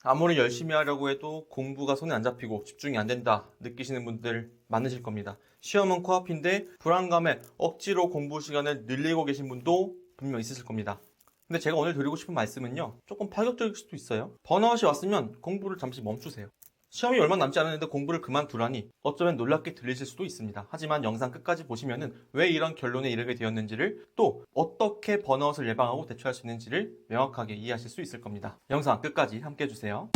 아무리 열심히 하려고 해도 공부가 손에 안 잡히고 집중이 안 된다 느끼시는 분들 많으실 겁니다. 시험은 코앞인데 불안감에 억지로 공부 시간을 늘리고 계신 분도 분명 있으실 겁니다. 근데 제가 오늘 드리고 싶은 말씀은요, 조금 파격적일 수도 있어요. 번아웃이 왔으면 공부를 잠시 멈추세요. 시험이 얼마 남지 않았는데 공부를 그만두라니 어쩌면 놀랍게 들리실 수도 있습니다. 하지만 영상 끝까지 보시면은 왜 이런 결론에 이르게 되었는지를, 또 어떻게 번아웃을 예방하고 대처할 수 있는지를 명확하게 이해하실 수 있을 겁니다. 영상 끝까지 함께 해주세요.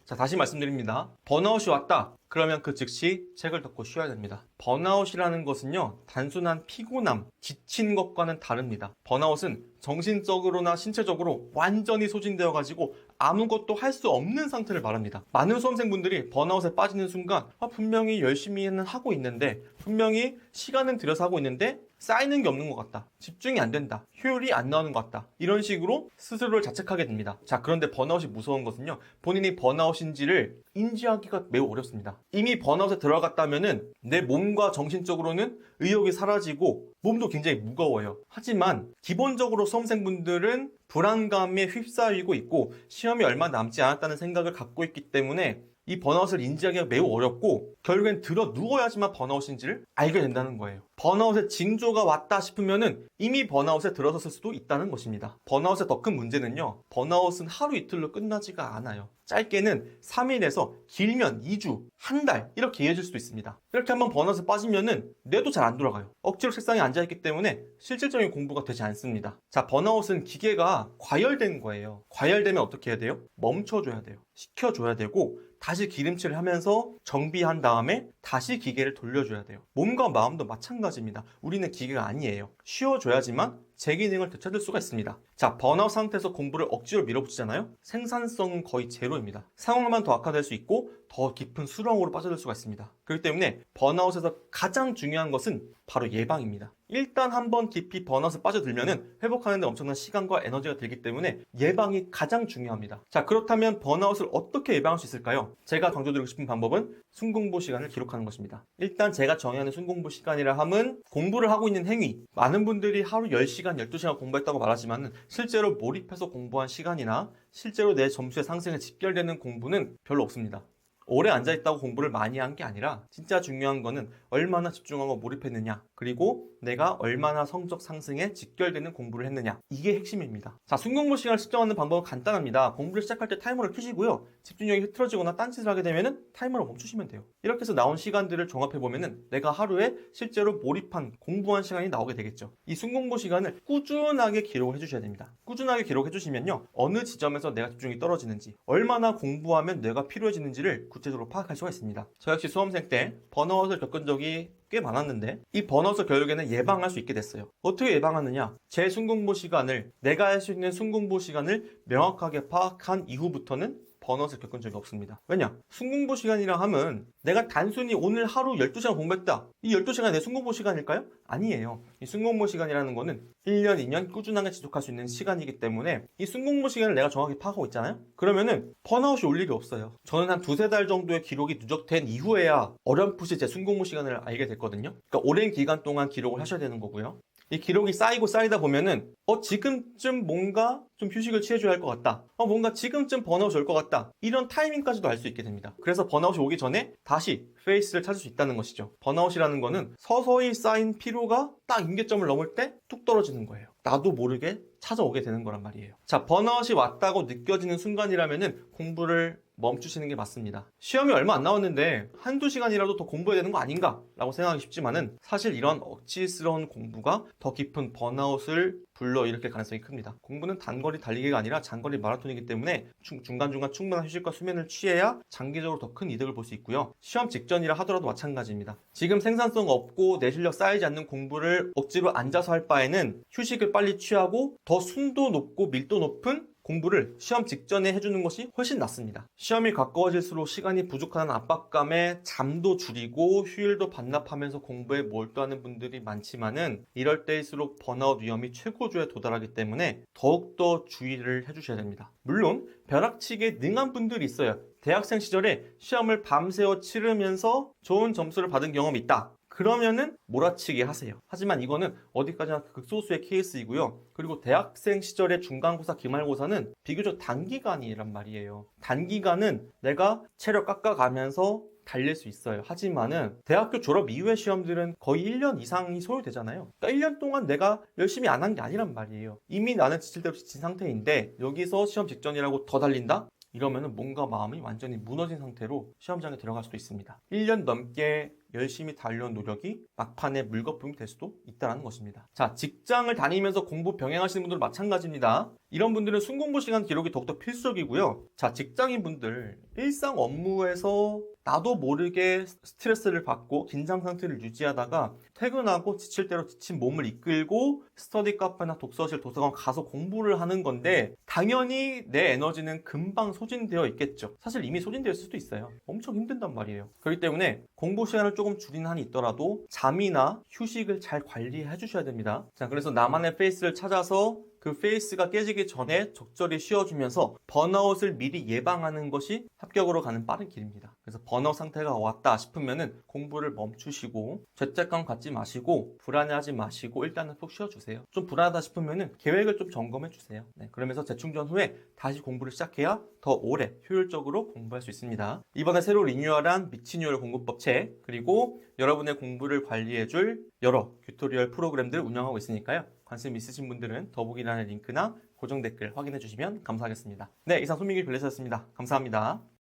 자, 다시 말씀드립니다. 번아웃이 왔다. 그러면 그 즉시 책을 덮고 쉬어야 됩니다. 번아웃이라는 것은요, 단순한 피곤함, 지친 것과는 다릅니다. 번아웃은 정신적으로나 신체적으로 완전히 소진되어 가지고 아무것도 할 수 없는 상태를 말합니다. 많은 수험생분들이 번아웃에 빠지는 순간 분명히 열심히는 하고 있는데, 분명히 시간은 들여서 하고 있는데 쌓이는 게 없는 것 같다, 집중이 안 된다, 효율이 안 나오는 것 같다, 이런 식으로 스스로를 자책하게 됩니다. 자, 그런데 번아웃이 무서운 것은요, 본인이 번아웃인지를 인지하기가 매우 어렵습니다. 이미 번아웃에 들어갔다면은 내 몸과 정신적으로는 의욕이 사라지고 몸도 굉장히 무거워요. 하지만 기본적으로 수험생분들은 불안감에 휩싸이고 있고 시험이 얼마 남지 않았다는 생각을 갖고 있기 때문에 이 번아웃을 인지하기가 매우 어렵고, 결국엔 들어 누워야지만 번아웃인지를 알게 된다는 거예요. 번아웃의 징조가 왔다 싶으면은 이미 번아웃에 들어섰을 수도 있다는 것입니다. 번아웃의 더 큰 문제는요, 번아웃은 하루 이틀로 끝나지가 않아요. 짧게는 3일에서 길면 2주, 한 달 이렇게 이어질 수도 있습니다. 이렇게 한번 번아웃에 빠지면은 뇌도 잘 안 돌아가요. 억지로 책상에 앉아있기 때문에 실질적인 공부가 되지 않습니다. 자, 번아웃은 기계가 과열된 거예요. 과열되면 어떻게 해야 돼요? 멈춰줘야 돼요. 식혀줘야 되고 다시 기름칠을 하면서 정비한 다음에 다시 기계를 돌려줘야 돼요. 몸과 마음도 마찬가지입니다. 우리는 기계가 아니에요. 쉬어줘야지만 제 기능을 되찾을 수가 있습니다. 자, 번아웃 상태에서 공부를 억지로 밀어붙이잖아요? 생산성은 거의 제로입니다. 상황만 더 악화될 수 있고 더 깊은 수렁으로 빠져들 수가 있습니다. 그렇기 때문에 번아웃에서 가장 중요한 것은 바로 예방입니다. 일단 한번 깊이 번아웃에 빠져들면은 회복하는 데 엄청난 시간과 에너지가 들기 때문에 예방이 가장 중요합니다. 자, 그렇다면 번아웃을 어떻게 예방할 수 있을까요? 제가 강조드리고 싶은 방법은 순공부 시간을 기록하는 것입니다. 일단 제가 정의하는 순공부 시간이라 함은 공부를 하고 있는 행위, 많은 분들이 하루 10시간, 12시간 공부했다고 말하지만 실제로 몰입해서 공부한 시간이나 실제로 내 점수의 상승에 직결되는 공부는 별로 없습니다. 오래 앉아있다고 공부를 많이 한 게 아니라 진짜 중요한 거는 얼마나 집중하고 몰입했느냐, 그리고 내가 얼마나 성적 상승에 직결되는 공부를 했느냐, 이게 핵심입니다. 자, 순공부 시간을 측정하는 방법은 간단합니다. 공부를 시작할 때 타이머를 켜시고요, 집중력이 흐트러지거나 딴짓을 하게 되면 타이머를 멈추시면 돼요. 이렇게 해서 나온 시간들을 종합해보면 내가 하루에 실제로 몰입한, 공부한 시간이 나오게 되겠죠. 이 순공부 시간을 꾸준하게 기록을 해주셔야 됩니다. 꾸준하게 기록해주시면요, 어느 지점에서 내가 집중이 떨어지는지, 얼마나 공부하면 뇌가 피로해지는지를 구체적으로 파악할 수가 있습니다. 저 역시 수험생 때 번아웃을 겪은 적이 꽤 많았는데 이 번아웃을 결국에는 예방할 수 있게 됐어요. 어떻게 예방하느냐? 제 순공부 시간을, 내가 할 수 있는 순공부 시간을 명확하게 파악한 이후부터는 번아웃을 겪은 적이 없습니다. 왜냐? 순공부 시간이라 함은 내가 단순히 오늘 하루 12시간 공부했다, 이 12시간 내 순공부 시간일까요? 아니에요. 이 순공부 시간이라는 거는 1년, 2년 꾸준하게 지속할 수 있는 시간이기 때문에 이 순공부 시간을 내가 정확히 파악하고 있잖아요? 그러면은 번아웃이 올 일이 없어요. 저는 한 2-3달 정도의 기록이 누적된 이후에야 어렴풋이 제 순공부 시간을 알게 됐거든요. 그러니까 오랜 기간 동안 기록을 하셔야 되는 거고요. 이 기록이 쌓이고 쌓이다 보면은 지금쯤 뭔가 좀 휴식을 취해줘야 할 것 같다, 뭔가 지금쯤 번아웃이 올 것 같다, 이런 타이밍까지도 알 수 있게 됩니다. 그래서 번아웃이 오기 전에 다시 페이스를 찾을 수 있다는 것이죠. 번아웃이라는 거는 서서히 쌓인 피로가 딱 임계점을 넘을 때 뚝 떨어지는 거예요. 나도 모르게 찾아오게 되는 거란 말이에요. 자, 번아웃이 왔다고 느껴지는 순간이라면은 공부를 멈추시는 게 맞습니다. 시험이 얼마 안 남았는데 한두 시간이라도 더 공부해야 되는 거 아닌가? 라고 생각하기 쉽지만은 사실 이런 억지스러운 공부가 더 깊은 번아웃을 불러일으킬 가능성이 큽니다. 공부는 단거리 달리기가 아니라 장거리 마라톤이기 때문에 중간중간 충분한 휴식과 수면을 취해야 장기적으로 더 큰 이득을 볼 수 있고요. 시험 직전이라 하더라도 마찬가지입니다. 지금 생산성 없고 내 실력 쌓이지 않는 공부를 억지로 앉아서 할 바에는 휴식을 빨리 취하고 더 순도 높고 밀도 높은 공부를 시험 직전에 해주는 것이 훨씬 낫습니다. 시험이 가까워질수록 시간이 부족하다는 압박감에 잠도 줄이고 휴일도 반납하면서 공부에 몰두하는 분들이 많지만은 이럴 때일수록 번아웃 위험이 최고조에 도달하기 때문에 더욱더 주의를 해주셔야 됩니다. 물론 벼락치기에 능한 분들이 있어요. 대학생 시절에 시험을 밤새워 치르면서 좋은 점수를 받은 경험이 있다. 그러면은 몰아치기 하세요. 하지만 이거는 어디까지나 극소수의 케이스이고요. 그리고 대학생 시절의 중간고사, 기말고사는 비교적 단기간이란 말이에요. 단기간은 내가 체력 깎아가면서 달릴 수 있어요. 하지만은 대학교 졸업 이후의 시험들은 거의 1년 이상이 소요되잖아요. 그러니까 1년 동안 내가 열심히 안 한 게 아니란 말이에요. 이미 나는 지칠 대로 지친 상태인데 여기서 시험 직전이라고 더 달린다? 이러면은 뭔가 마음이 완전히 무너진 상태로 시험장에 들어갈 수도 있습니다. 1년 넘게 열심히 달려온 노력이 막판에 물거품이 될 수도 있다는 것입니다. 자, 직장을 다니면서 공부 병행하시는 분들은 마찬가지입니다. 이런 분들은 순공부 시간 기록이 더욱더 필수적이고요. 자, 직장인분들 일상 업무에서 나도 모르게 스트레스를 받고 긴장 상태를 유지하다가 퇴근하고 지칠 대로 지친 몸을 이끌고 스터디 카페나 독서실, 도서관 가서 공부를 하는 건데 당연히 내 에너지는 금방 소진되어 있겠죠. 사실 이미 소진될 수도 있어요. 엄청 힘든단 말이에요. 그렇기 때문에 공부 시간을 조금 줄인 한이 있더라도 잠이나 휴식을 잘 관리해 주셔야 됩니다. 자, 그래서 나만의 페이스를 찾아서 그 페이스가 깨지기 전에 적절히 쉬어주면서 번아웃을 미리 예방하는 것이 합격으로 가는 빠른 길입니다. 그래서 번아웃 상태가 왔다 싶으면은 공부를 멈추시고 죄책감 갖지 마시고 불안해하지 마시고 일단은 푹 쉬어주세요. 좀 불안하다 싶으면은 계획을 좀 점검해 주세요. 네, 그러면서 재충전 후에 다시 공부를 시작해야 더 오래 효율적으로 공부할 수 있습니다. 이번에 새로 리뉴얼한 미치뉴얼 공부법 책 그리고 여러분의 공부를 관리해줄 여러 튜토리얼 프로그램들 운영하고 있으니까요. 관심 있으신 분들은 더보기란의 링크나 고정 댓글 확인해 주시면 감사하겠습니다. 네, 이상 손민길 블레서였습니다. 감사합니다.